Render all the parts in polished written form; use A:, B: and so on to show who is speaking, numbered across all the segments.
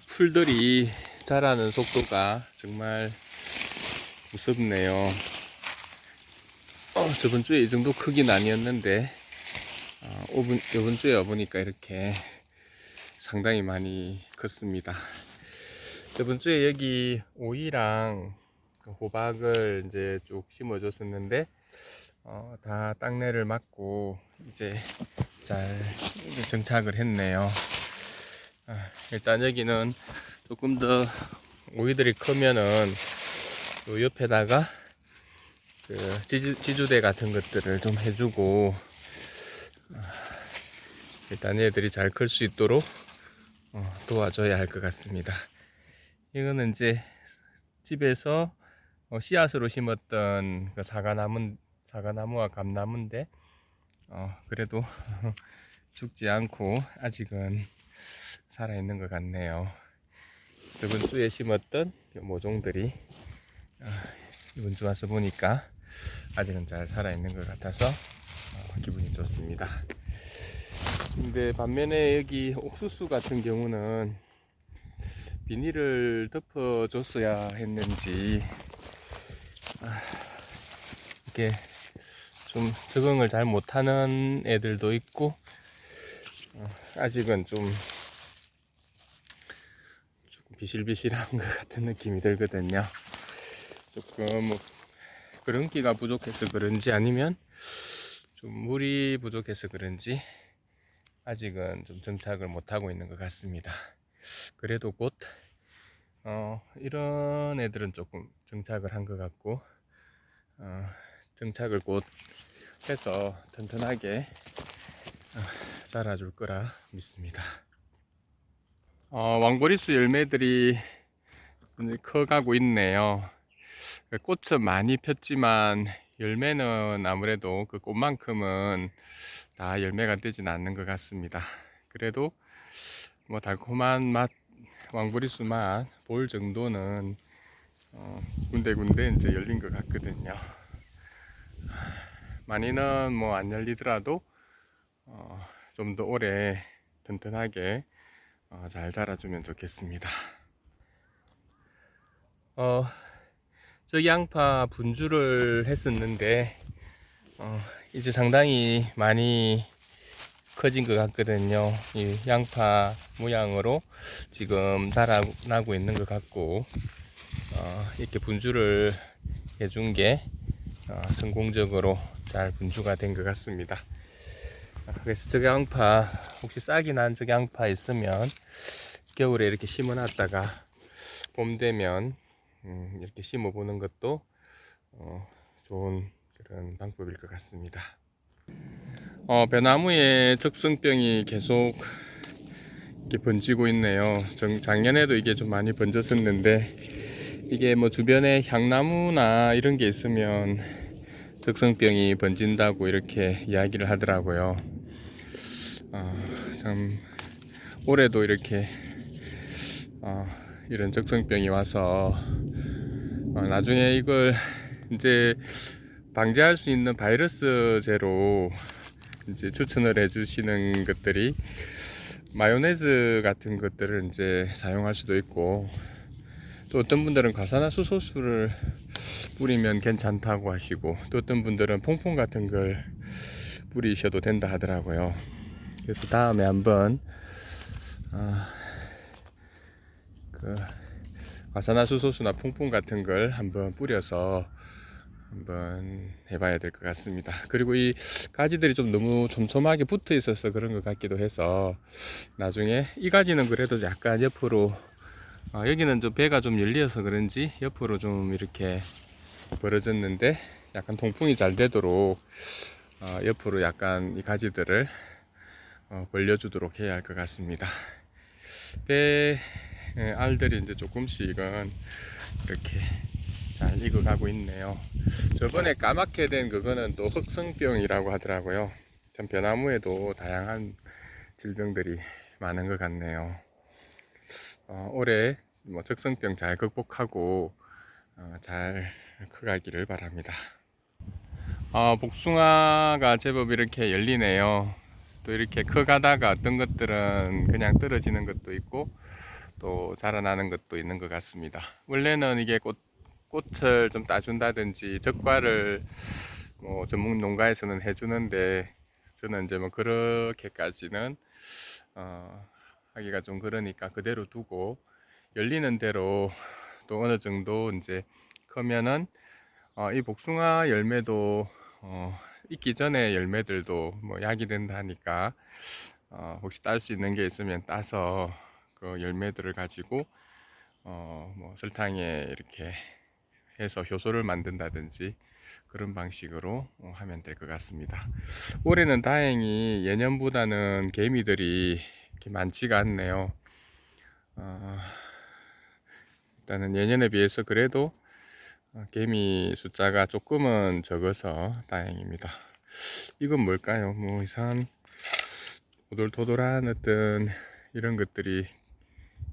A: 풀들이 자라는 속도가 정말 무섭네요. 저번 주에 이 정도 크기는 아니었는데, 이번 주에 와보니까 이렇게 상당히 많이 컸습니다. 저번 주에 여기 오이랑 호박을 이제 쭉 심어줬었는데, 다 땅내를 맞고 이제 잘 정착을 했네요. 일단 여기는 조금 더 오이들이 크면은 요 옆에다가 그 지주대 같은 것들을 좀 해주고, 일단 얘들이 잘 클 수 있도록 도와줘야 할 것 같습니다. 이거는 이제 집에서 씨앗으로 심었던 그 사과나무와 감나무인데, 그래도 죽지 않고 아직은 살아있는 것 같네요. 저번 주에 심었던 모종들이 이번 주 와서 보니까 아직은 잘 살아있는 것 같아서 기분이 좋습니다. 근데 반면에 여기 옥수수 같은 경우는 비닐을 덮어줬어야 했는지 이렇게 좀 적응을 잘 못하는 애들도 있고, 아직은 좀 비실비실한 것 같은 느낌이 들거든요. 조금 그런기가 부족해서 그런지 아니면 좀 물이 부족해서 그런지 아직은 좀 정착을 못하고 있는 것 같습니다. 그래도 곧 이런 애들은 조금 정착을 한 것 같고, 정착을 곧 해서 튼튼하게 자라줄 거라 믿습니다. 왕보리수 열매들이 이제 커가고 있네요. 꽃은 많이 폈지만 열매는 아무래도 그 꽃만큼은 다 열매가 되진 않는 것 같습니다. 그래도 뭐 달콤한 맛, 왕보리수 맛 볼 정도는 군데군데 이제 열린 것 같거든요. 많이는 뭐 안 열리더라도 좀 더 오래 튼튼하게 잘 자라주면 좋겠습니다. 저기 양파 분주를 했었는데 이제 상당히 많이 커진 것 같거든요. 이 양파 모양으로 지금 자라나고 있는 것 같고, 이렇게 분주를 해준 게 성공적으로 잘 분주가 된 것 같습니다. 그래서 저기 양파, 혹시 싹이 난 저기 양파 있으면 겨울에 이렇게 심어 놨다가 봄 되면 이렇게 심어 보는 것도 좋은 그런 방법일 것 같습니다. 배나무에 적성병이 계속 이렇게 번지고 있네요. 작년에도 이게 좀 많이 번졌었는데, 이게 뭐 주변에 향나무나 이런 게 있으면 적성병이 번진다고 이렇게 이야기를 하더라고요. 참 올해도 이렇게 이런 적성병이 와서 나중에 이걸 이제 방지할 수 있는 바이러스제로 이제 추천을 해주시는 것들이 마요네즈 같은 것들을 이제 사용할 수도 있고, 또 어떤 분들은 과산화수소수를 뿌리면 괜찮다고 하시고, 또 어떤 분들은 퐁퐁 같은 걸 뿌리셔도 된다 하더라고요. 그래서 다음에 한번 그 과산화수소수나 퐁퐁 같은 걸 한번 뿌려서 한번 해봐야 될 것 같습니다. 그리고 이 가지들이 좀 너무 촘촘하게 붙어 있어서 그런 것 같기도 해서, 나중에 이 가지는 그래도 약간 옆으로 여기는 좀 배가 좀 열려서 그런지 옆으로 좀 이렇게 벌어졌는데, 약간 통풍이 잘 되도록 옆으로 약간 이 가지들을 벌려주도록 해야 할 것 같습니다. 배 알들이 이제 조금씩은 이렇게 잘 익어가고 있네요. 저번에 까맣게 된 그거는 또 흑성병이라고 하더라고요. 참 벼나무에도 다양한 질병들이 많은 것 같네요. 올해 뭐 적성병 잘 극복하고 잘 커가기를 바랍니다. 복숭아가 제법 이렇게 열리네요. 또 이렇게 커가다가 어떤 것들은 그냥 떨어지는 것도 있고, 또 자라나는 것도 있는 것 같습니다. 원래는 이게 꽃을 좀 따준다든지 적과를 뭐 전문 농가에서는 해주는데, 저는 이제 뭐 그렇게까지는 하기가 좀 그러니까 그대로 두고, 열리는 대로 또 어느 정도 이제 크면은 이 복숭아 열매도 익기 전에 열매들도 뭐 약이 된다 하니까 혹시 딸 수 있는 게 있으면 따서 그 열매들을 가지고 뭐 설탕에 이렇게 해서 효소를 만든다든지 그런 방식으로 하면 될 것 같습니다. 올해는 다행히 예년보다는 개미들이 이렇게 많지가 않네요. 일단은 예년에 비해서 그래도 개미 숫자가 조금은 적어서 다행입니다. 이건 뭘까요? 뭐 이상한 오돌토돌한 어떤 이런 것들이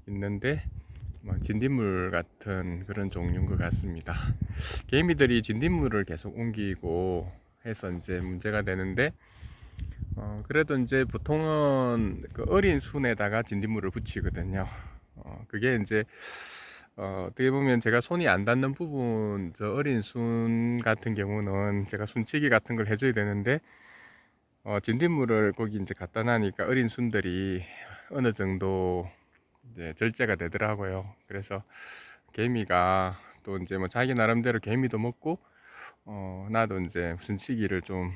A: 있는데, 뭐 진딧물 같은 그런 종류인 것 같습니다. 개미들이 진딧물을 계속 옮기고 해서 이제 문제가 되는데, 그래도 이제 보통은 그 어린 순에다가 진딧물을 붙이거든요. 그게 이제 어떻게 보면 제가 손이 안 닿는 부분, 저 어린 순 같은 경우는 제가 순치기 같은 걸 해줘야 되는데, 진딧물을 거기 이제 갖다 놔니까 어린 순들이 어느 정도 이제 절제가 되더라고요. 그래서 개미가 또 이제 뭐 자기 나름대로 개미도 먹고, 나도 이제 순치기를 좀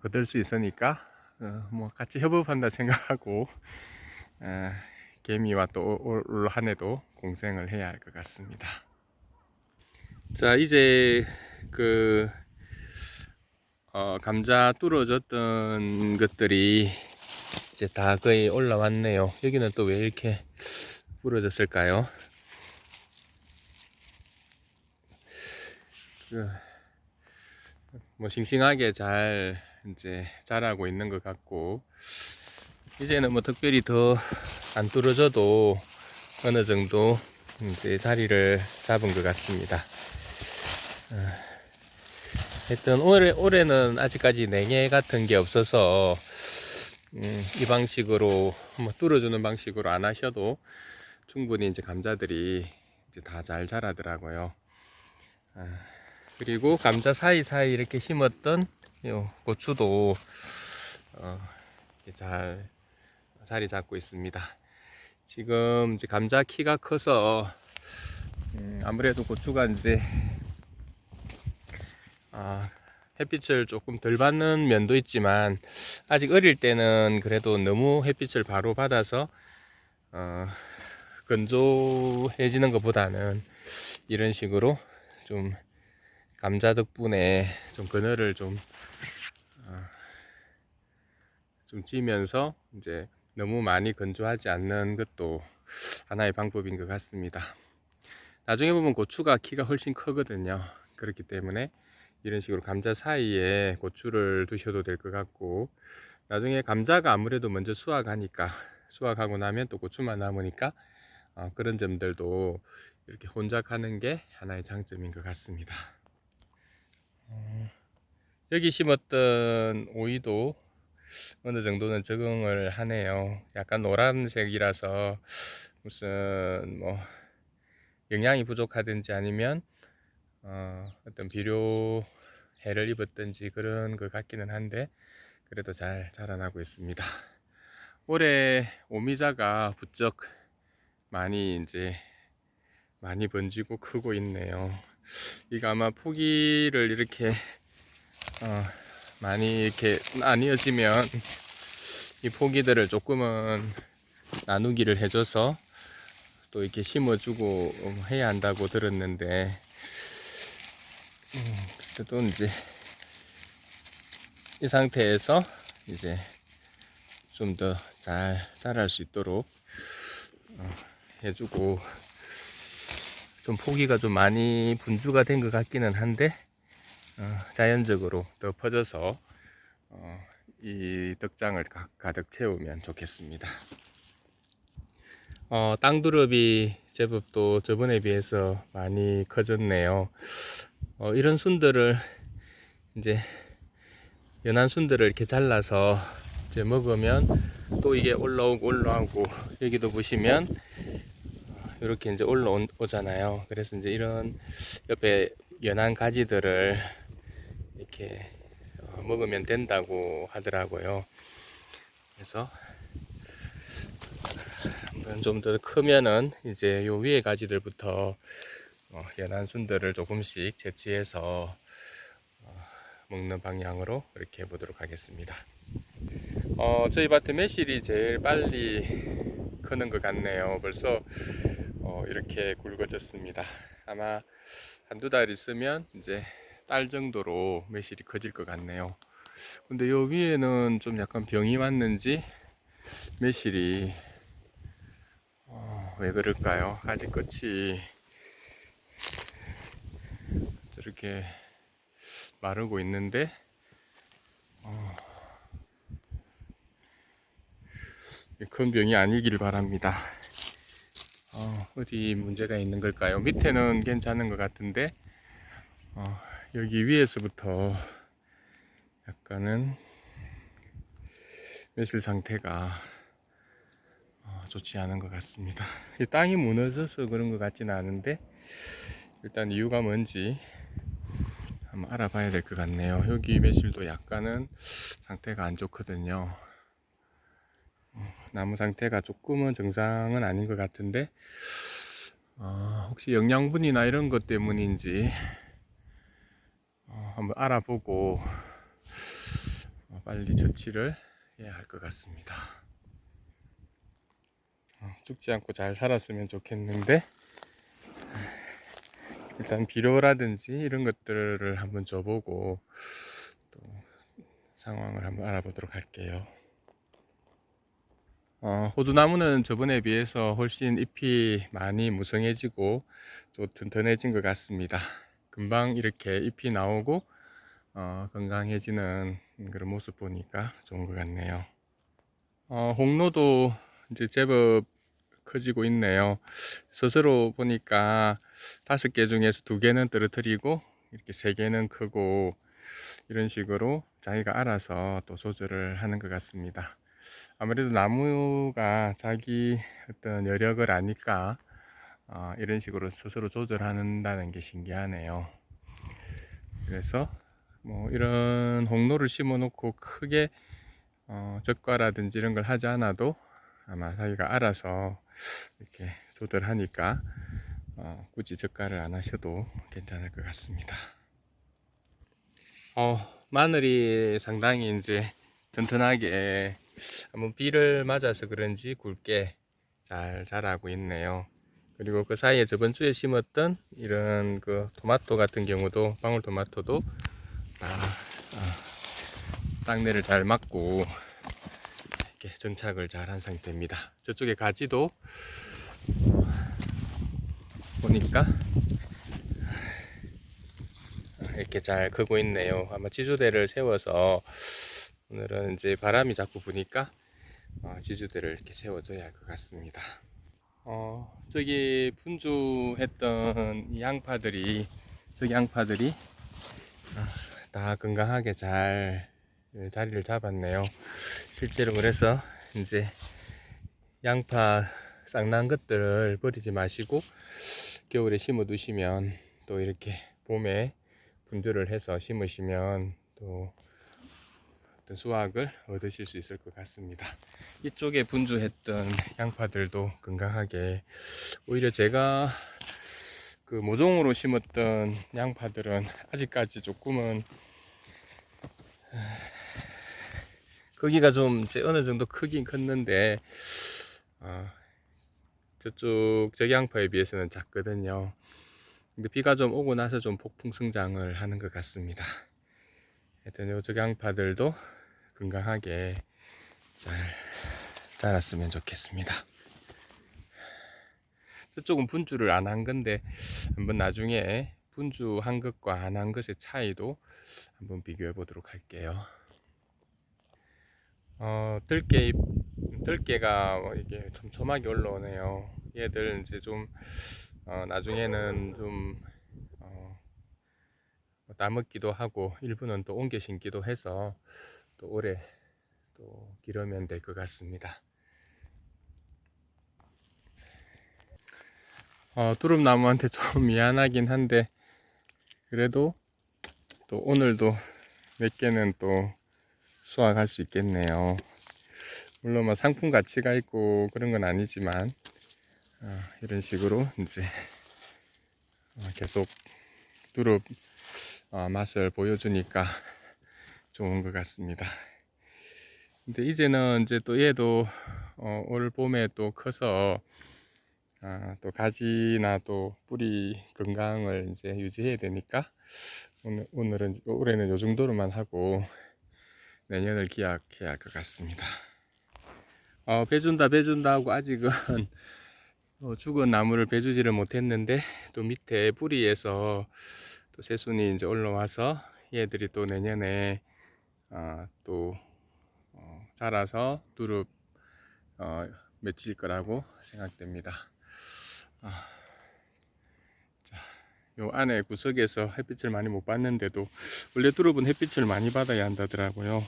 A: 거둘 수 있으니까 뭐 같이 협업한다 생각하고 개미와 또 올 한 해도 공생을 해야 할 것 같습니다. 자, 이제 그 감자 뚫어졌던 것들이 이제 다 거의 올라왔네요. 여기는 또 왜 이렇게 부러졌을까요? 뭐 싱싱하게 잘 이제 자라고 있는 것 같고, 이제는 뭐 특별히 더 안 뚫어져도 어느 정도 이제 자리를 잡은 것 같습니다. 하여튼 올해는 아직까지 냉해 같은 게 없어서 이 방식으로 뭐 뚫어주는 방식으로 안 하셔도 충분히 이제 감자들이 이제 다 잘 자라더라고요. 그리고 감자 사이사이 이렇게 심었던 요 고추도 잘 자리 잡고 있습니다. 지금 이제 감자 키가 커서 아무래도 고추가 이제 햇빛을 조금 덜 받는 면도 있지만, 아직 어릴 때는 그래도 너무 햇빛을 바로 받아서 건조해지는 것보다는 이런 식으로 좀 감자 덕분에 좀 그늘을 좀 찌면서 이제 너무 많이 건조하지 않는 것도 하나의 방법인 것 같습니다. 나중에 보면 고추가 키가 훨씬 크거든요. 그렇기 때문에 이런 식으로 감자 사이에 고추를 두셔도 될 것 같고, 나중에 감자가 아무래도 먼저 수확하니까, 수확하고 나면 또 고추만 남으니까 그런 점들도 이렇게 혼작하는 게 하나의 장점인 것 같습니다. 여기 심었던 오이도 어느 정도는 적응을 하네요. 약간 노란색이라서 무슨 뭐 영양이 부족하든지 아니면 어떤 비료해를 입었든지 그런 것 같기는 한데, 그래도 잘 자라나고 있습니다. 올해 오미자가 부쩍 많이 번지고 크고 있네요. 이거 아마 포기를 이렇게 많이 이렇게 나뉘어지면 이 포기들을 조금은 나누기를 해줘서 또 이렇게 심어주고 해야 한다고 들었는데, 또 이제 이 상태에서 이제 좀 더 잘 자랄 수 있도록 해주고, 좀 포기가 좀 많이 분주가 된 것 같기는 한데, 자연적으로 더 퍼져서 이 덕장을 가득 채우면 좋겠습니다. 땅두릅이 제법 또 저번에 비해서 많이 커졌네요. 이런 순들을 이제 연한 순들을 이렇게 잘라서 이제 먹으면 또 이게 올라오고 올라오고, 여기도 보시면 이렇게 이제 올라오잖아요. 그래서 이제 이런 옆에 연한 가지들을 이렇게 먹으면 된다고 하더라고요. 그래서 좀 더 크면은 이제 요 위에 가지들부터 연한 순들을 조금씩 채취해서 먹는 방향으로 이렇게 해보도록 하겠습니다. 저희 밭에 매실이 제일 빨리 크는 것 같네요. 벌써 이렇게 굵어졌습니다. 아마 한두 달 있으면 이제 딸 정도로 매실이 커질 것 같네요. 근데 요 위에는 좀 약간 병이 왔는지 매실이 왜 그럴까요? 가지 끝이 저렇게 마르고 있는데 큰 병이 아니길 바랍니다. 어디 문제가 있는 걸까요? 밑에는 괜찮은 것 같은데 여기 위에서부터 약간은 매실 상태가 좋지 않은 것 같습니다. 이 땅이 무너져서 그런 것 같지는 않은데 일단 이유가 뭔지 한번 알아봐야 될 것 같네요. 여기 매실도 약간은 상태가 안 좋거든요. 나무 상태가 조금은 정상은 아닌 것 같은데 혹시 영양분이나 이런 것 때문인지 한번 알아보고 빨리 처치를 해야 할 것 같습니다. 죽지 않고 잘 살았으면 좋겠는데 일단 비료라든지 이런 것들을 한번 줘보고 또 상황을 한번 알아보도록 할게요. 호두나무는 저번에 비해서 훨씬 잎이 많이 무성해지고 또 튼튼해진 것 같습니다. 금방 이렇게 잎이 나오고 건강해지는 그런 모습 보니까 좋은 것 같네요. 홍로도 이제 제법 커지고 있네요. 스스로 보니까 5개 중에서 2개는 떨어뜨리고 이렇게 3개는 크고 이런 식으로 자기가 알아서 또 조절을 하는 것 같습니다. 아무래도 나무가 자기 어떤 여력을 아니까 이런 식으로 스스로 조절한다는 게 신기하네요. 그래서 뭐 이런 홍로를 심어 놓고 크게 적과라든지 이런 걸 하지 않아도 아마 자기가 알아서 이렇게 조절하니까 굳이 적과를 안 하셔도 괜찮을 것 같습니다. 마늘이 상당히 이제 튼튼하게 한번 비를 맞아서 그런지 굵게 잘 자라고 있네요. 그리고 그 사이에 저번 주에 심었던 이런 그 토마토 같은 경우도 방울토마토도 다 땅내를 잘 막고 이렇게 정착을 잘 한 상태입니다. 저쪽에 가지도 보니까 이렇게 잘 크고 있네요. 아마 지주대를 세워서 오늘은 이제 바람이 자꾸 부니까 지주대를 이렇게 세워줘야 할 것 같습니다. 저기 분주했던 이 양파들이 저기 양파들이 다 건강하게 잘 자리를 잡았네요. 실제로 그래서 이제 양파 쌍난 것들을 버리지 마시고 겨울에 심어 두시면 또 이렇게 봄에 분주를 해서 심으시면 또 어떤 수확을 얻으실 수 있을 것 같습니다. 이쪽에 분주했던 양파들도 건강하게, 오히려 제가 그 모종으로 심었던 양파들은 아직까지 조금은 크기가 좀 어느 정도 크긴 컸는데 저기 양파에 비해서는 작거든요. 근데 비가 좀 오고 나서 좀 폭풍 성장을 하는 것 같습니다. 하여튼 요쪽 양파들도 건강하게 잘 자랐으면 좋겠습니다. 저쪽은 분주를 안 한 건데 한번 나중에 분주한 것과 안 한 것의 차이도 한번 비교해 보도록 할게요. 들깨가 이게 촘촘하게 올라오네요. 얘들 이제 좀 나중에는 좀 따먹기도 하고 일부는 또 옮겨 심기도 해서 또 올해 또 기르면 될 것 같습니다. 두릅나무한테 좀 미안하긴 한데 그래도 또 오늘도 몇 개는 또 수확할 수 있겠네요. 물론 뭐 상품 가치가 있고 그런 건 아니지만 이런 식으로 이제 계속 두릅 맛을 보여주니까 좋은 것 같습니다. 근데 이제는 이제 또 얘도 올 봄에 또 커서 또 가지나 또 뿌리 건강을 이제 유지해야 되니까 올해는 요 정도로만 하고 내년을 기약해야 할 것 같습니다. 배준다 하고 아직은 죽은 나무를 배주지를 못했는데 또 밑에 뿌리에서 또 새순이 이제 올라와서 얘들이 또 내년에 또 자라서 두릅 맺힐 거라고 생각됩니다. 요 안에 구석에서 햇빛을 많이 못 받는데도 원래 두릅은 햇빛을 많이 받아야 한다더라고요.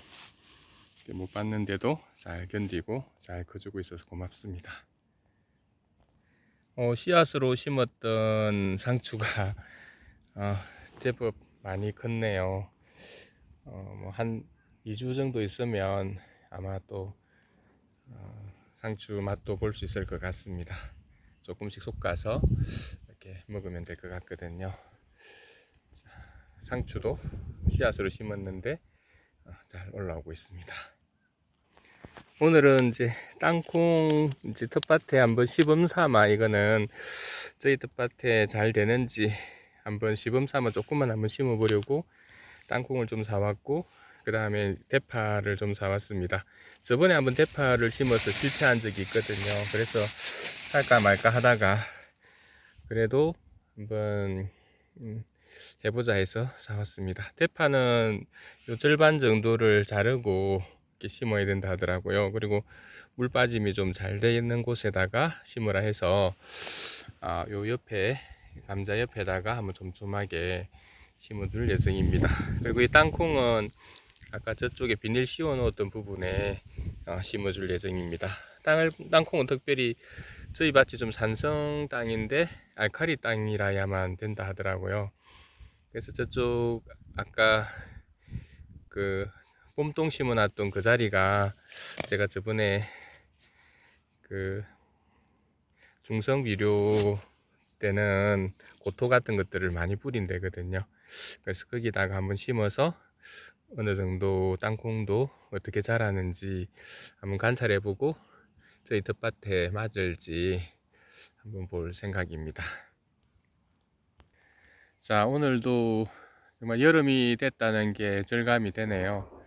A: 못 받는데도 잘 견디고 잘 커주고 있어서 고맙습니다. 씨앗으로 심었던 상추가 제법 많이 컸네요. 한 2주 정도 있으면 아마 또 상추 맛도 볼 수 있을 것 같습니다. 조금씩 솎아서 이렇게 먹으면 될 것 같거든요. 상추도 씨앗으로 심었는데 잘 올라오고 있습니다. 오늘은 이제 땅콩 이제 텃밭에 한번 시범 삼아 이거는 저희 텃밭에 잘 되는지 한번 시범 삼아 조금만 한번 심어 보려고 땅콩을 좀 사왔고 그 다음에 대파를 좀 사왔습니다. 저번에 한번 대파를 심어서 실패한 적이 있거든요. 그래서 할까 말까 하다가 그래도 한번 해보자 해서 사왔습니다. 대파는 요 절반 정도를 자르고 이렇게 심어야 된다 하더라고요. 그리고 물 빠짐이 좀 잘 되어 있는 곳에다가 심으라 해서 요 옆에 감자 옆에다가 한번 촘촘하게 심어둘 예정입니다. 그리고 이 땅콩은 아까 저쪽에 비닐 씌워 놓았던 부분에 심어줄 예정입니다. 땅콩은 특별히 저희 밭이 좀 산성 땅인데 알칼리 땅이라야만 된다 하더라고요. 그래서 저쪽 아까 그 봄동 심어 놨던 그 자리가 제가 저번에 그 중성 비료 때는 고토 같은 것들을 많이 뿌린 데거든요. 그래서 거기다가 한번 심어서 어느 정도 땅콩도 어떻게 자라는지 한번 관찰해 보고 저희 텃밭에 맞을지 한번 볼 생각입니다. 자, 오늘도 정말 여름이 됐다는 게 절감이 되네요.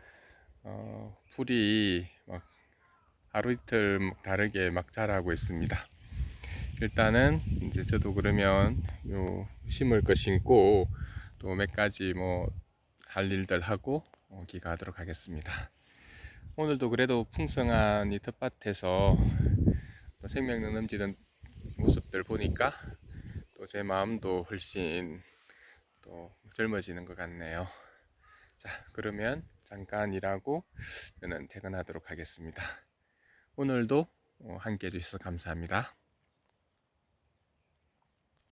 A: 풀이 막 하루 이틀 다르게 막 자라고 있습니다. 일단은 이제 저도 그러면 요 심을 거 심고 또 몇 가지 뭐 할 일들 하고 귀가하도록 하겠습니다. 오늘도 그래도 풍성한 이 텃밭에서 생명 넘치는 모습들 보니까 또 제 마음도 훨씬 또 젊어지는 것 같네요. 자, 그러면 잠깐 일하고 저는 퇴근하도록 하겠습니다. 오늘도 함께 해주셔서 감사합니다.